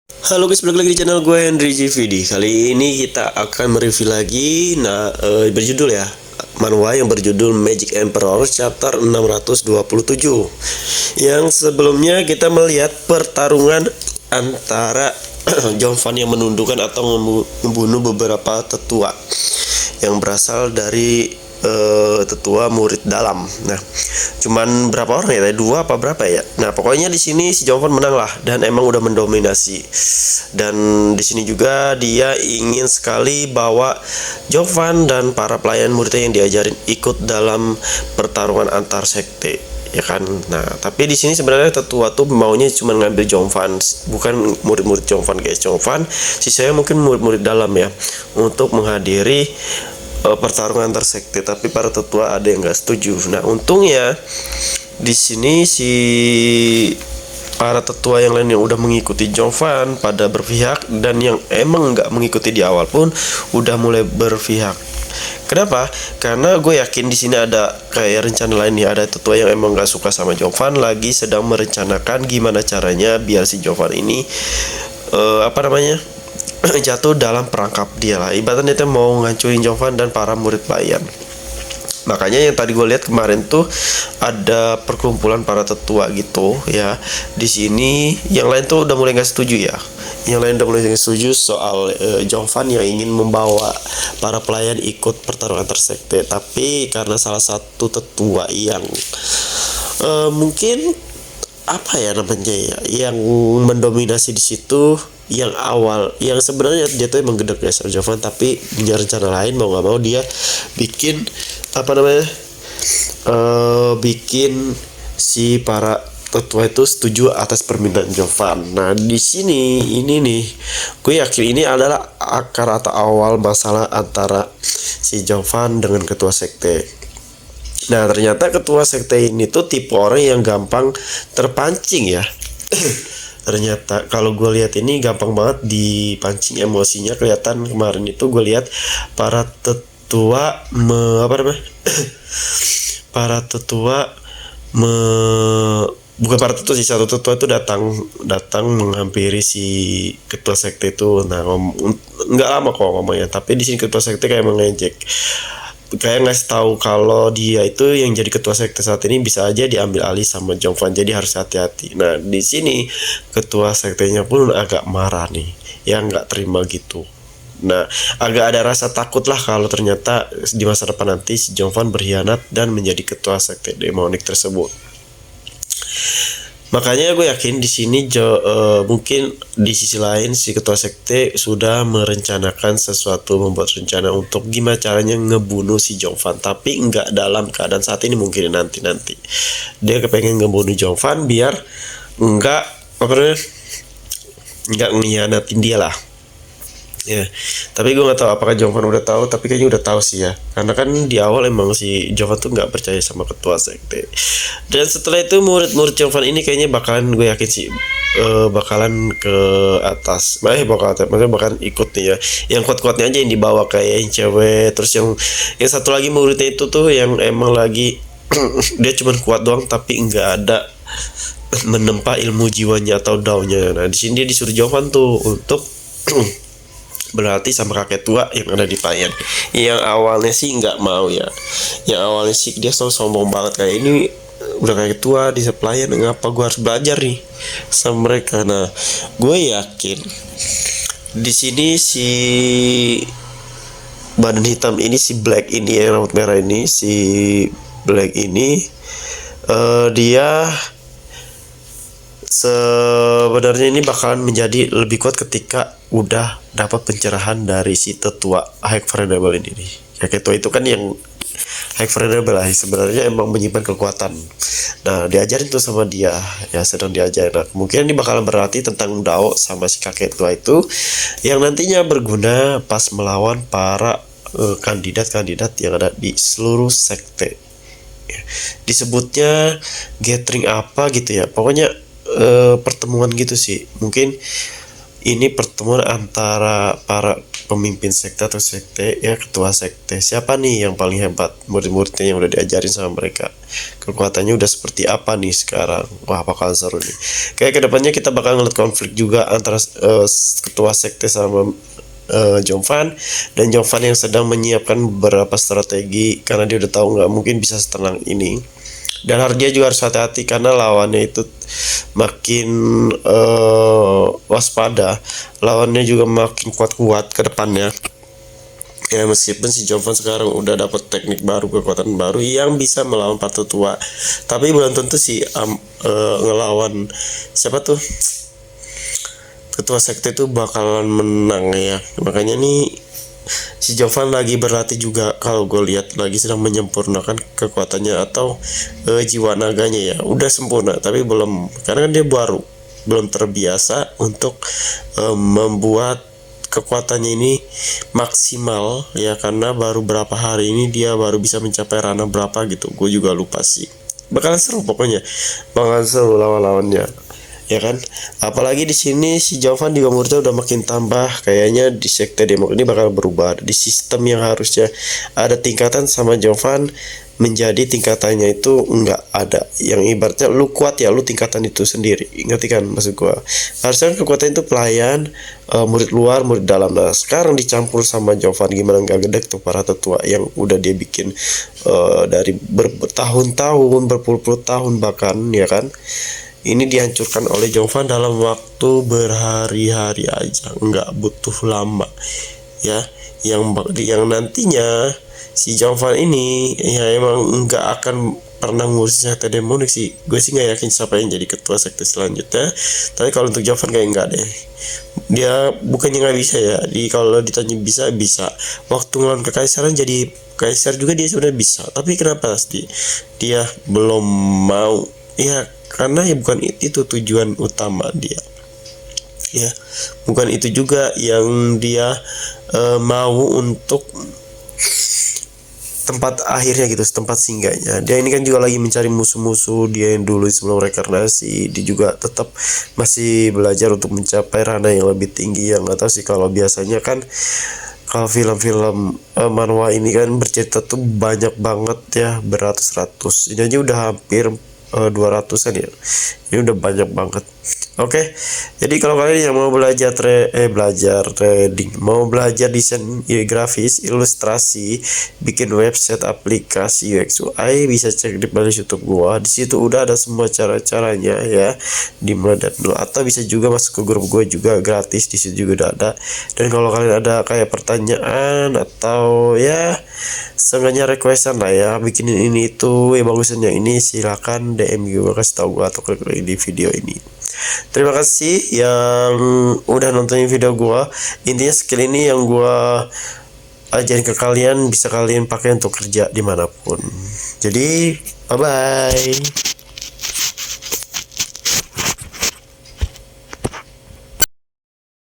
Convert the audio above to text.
Halo guys, balik lagi di channel gue Henry GVD. Kali ini kita akan mereview lagi berjudul ya, manhwa yang berjudul Magic Emperor chapter 627. Yang sebelumnya kita melihat pertarungan antara Jonvan yang menundukkan atau membunuh beberapa tetua yang berasal dari tetua murid dalam. Nah, cuman berapa orang ya? Dua apa berapa ya? Nah, pokoknya di sini si Jonvan menang lah dan emang udah mendominasi. Dan di sini juga dia ingin sekali bawa Jonvan dan para pelayan muridnya yang diajarin ikut dalam pertarungan antar sekte, ya kan. Nah, tapi di sini sebenarnya tetua tuh maunya cuma ngambil Jonvan, bukan murid-murid Jonvan guys. Jonvan sisanya mungkin murid-murid dalam ya, untuk menghadiri pertarungan antar sekte, tapi para tetua ada yang nggak setuju. Nah, untungnya di sini si para tetua yang lain yang udah mengikuti Jonvan pada berpihak, dan yang emang nggak mengikuti di awal pun udah mulai berpihak. Kenapa? Karena gue yakin di sini ada kayak rencana lain nih. Ada tetua yang emang nggak suka sama Jonvan, lagi sedang merencanakan gimana caranya biar si Jonvan ini jatuh dalam perangkap dia lah. Ibaratnya dia mau ngancurin Jonvan dan para murid pelayan. Makanya yang tadi gue lihat kemarin tuh ada perkumpulan para tetua gitu ya. Di sini yang lain tuh udah mulai nggak setuju ya. Yang lain udah mulai nggak setuju soal Jonvan yang ingin membawa para pelayan ikut pertarungan antar sekte. Tapi karena salah satu tetua yang mungkin apa ya namanya ya, yang mendominasi di situ, yang awal, yang sebenarnya dia tuh emang gedek ya sama Jonvan, tapi punya rencana lain. Mau nggak mau dia bikin bikin si para tetua itu setuju atas permintaan Jonvan. Nah, di sini ini nih, gue yakin ini adalah akar atau awal masalah antara si Jonvan dengan ketua sekte. Nah, ternyata ketua sekte ini tuh tipe orang yang gampang terpancing ya. Ternyata kalau gue lihat ini gampang banget dipancing emosinya. Kelihatan kemarin itu gue lihat para tetua bukan para tetua sih, satu tetua itu datang menghampiri si ketua sekte itu. Nah, nggak lama kok ngomongnya, tapi di sini ketua sekte kayak mengejek, kayak ngasih tahu kalau dia itu yang jadi ketua sekte saat ini bisa aja diambil alih sama Jonvan, jadi harus hati-hati. Nah, di sini ketua sektenya pun agak marah nih, yang nggak terima gitu. Nah, agak ada rasa takut lah kalau ternyata di masa depan nanti si Jonvan berkhianat dan menjadi ketua sekte demonik tersebut. Makanya gue yakin di sini mungkin di sisi lain si ketua sekte sudah merencanakan sesuatu, membuat rencana untuk gimana caranya ngebunuh si Jonvan, tapi nggak dalam keadaan saat ini, mungkin nanti dia kepengen ngebunuh Jonvan biar nggak ngianatin dia lah ya. Tapi gue nggak tahu apakah Jonvan udah tahu, tapi kayaknya udah tahu sih ya, karena kan di awal emang si Jonvan tuh nggak percaya sama ketua sekte. Dan setelah itu murid-murid Jonvan ini kayaknya bakalan, gue yakin sih bakalan ke atas, maksudnya bakalan ikut nih ya. Yang kuat-kuatnya aja yang dibawa, kayak yang cewek. Terus yang satu lagi muridnya itu tuh yang emang lagi dia cuma kuat doang tapi nggak ada menempa ilmu jiwanya atau daunnya. Nah, di sini dia disuruh Jonvan tuh untuk berarti sama kakek tua yang ada di pelayan. Yang awalnya sih nggak mau ya, yang awalnya sih dia selalu sombong banget, kayak ini udah kakek tua di pelayan, ngapa gue harus belajar nih sama mereka. Nah, gue yakin di sini si badan hitam ini, si Black ini, yang rambut merah ini, si Black ini dia sebenarnya ini bakalan menjadi lebih kuat ketika udah dapat pencerahan dari si tetua High Friendable ini nih. Ya, ketua itu kan yang High Friendable lah, sebenarnya emang menyimpan kekuatan. Nah, diajarin tuh sama dia ya, sedang diajarin. Nah, kemungkinan ini bakalan berarti tentang Dao sama si kakek tua itu, yang nantinya berguna pas melawan para kandidat-kandidat yang ada di seluruh sekte. Disebutnya gathering apa gitu ya, pokoknya pertemuan gitu sih. Mungkin ini pertemuan antara para pemimpin sekte atau sekte ya, ketua sekte. Siapa nih yang paling hebat, murid-muridnya yang udah diajarin sama mereka. kekuatannya udah seperti apa nih sekarang. Wah, bakal seru nih. Kayak kedepannya kita bakal ngeliat konflik juga antara ketua sekte sama Jovan, dan Jovan yang sedang menyiapkan beberapa strategi karena dia udah tahu nggak mungkin bisa setenang ini. Dan dia juga harus hati-hati karena lawannya itu makin waspada, lawannya juga makin kuat-kuat ke depannya. Ya meskipun si Jovan sekarang udah dapat teknik baru, kekuatan baru yang bisa melawan para tetua, tapi belum tentu si ngelawan siapa tuh ketua sekte itu bakalan menang ya. Makanya nih si Jovan lagi berlatih juga, kalau gue lihat lagi sedang menyempurnakan kekuatannya atau jiwa naganya ya. Udah sempurna tapi belum, karena kan dia baru, belum terbiasa untuk membuat kekuatannya ini maksimal ya, karena baru berapa hari ini dia baru bisa mencapai ranah berapa gitu, gue juga lupa sih. Bakalan seru pokoknya, bakalan seru lawan-lawannya ya kan. Apalagi di sini si Jovan juga muridnya udah makin tambah, kayaknya di sekte Demo ini bakal berubah di sistem yang harusnya ada tingkatan sama Jovan menjadi tingkatannya itu enggak ada, yang ibaratnya lu kuat ya lu tingkatan itu sendiri, ngerti kan maksud gua. Harusnya kekuatan itu pelayan, murid luar murid dalam. Nah sekarang dicampur sama Jovan, gimana nggak gede tuh para tetua yang udah dia bikin dari bertahun-tahun, berpuluh-puluh tahun bahkan ya kan. Ini dihancurkan oleh Jovan dalam waktu berhari-hari aja, nggak butuh lama ya. Yang nantinya si Jovan ini ya emang nggak akan pernah ngurusin sekte demonik sih. Gue sih nggak yakin siapa yang jadi ketua sekte selanjutnya. Tapi kalau untuk Jovan kayak nggak deh. Dia bukannya nggak bisa ya. Kalau ditanya bisa. Waktu ngelawan kekaisaran jadi kaisar juga dia sebenarnya bisa. Tapi kenapa pasti dia belum mau? Ya karena ya bukan itu tujuan utama dia ya, bukan itu juga yang dia mau untuk tempat akhirnya gitu, tempat singgahnya. Dia ini kan juga lagi mencari musuh-musuh dia yang dulu sebelum reinkarnasi. Dia juga tetap masih belajar untuk mencapai ranah yang lebih tinggi. Yang nggak tahu sih, kalau biasanya kan kalau film-film manhwa ini kan bercerita tuh banyak banget ya, beratus-ratus. Ini aja udah hampir 200-an ya. Ini udah banyak banget. Oke. Jadi kalau kalian yang mau belajar trading, mau belajar desain grafis, ilustrasi, bikin website, aplikasi UX UI, bisa cek di playlist YouTube gua. Di situ udah ada semua cara-caranya ya. Dimulai dari dulu, atau bisa juga masuk ke grup gua juga gratis, di situ juga udah ada. Dan kalau kalian ada kayak pertanyaan atau ya seenggaknya requestan lah ya, bikinin ini itu ya bagusan yang ini, silakan DM gue, kasih tahu gue atau klik link di video ini. Terima kasih yang udah nontonin video gue. Intinya skill ini yang gue ajarin ke kalian bisa kalian pakai untuk kerja dimanapun. Jadi bye bye.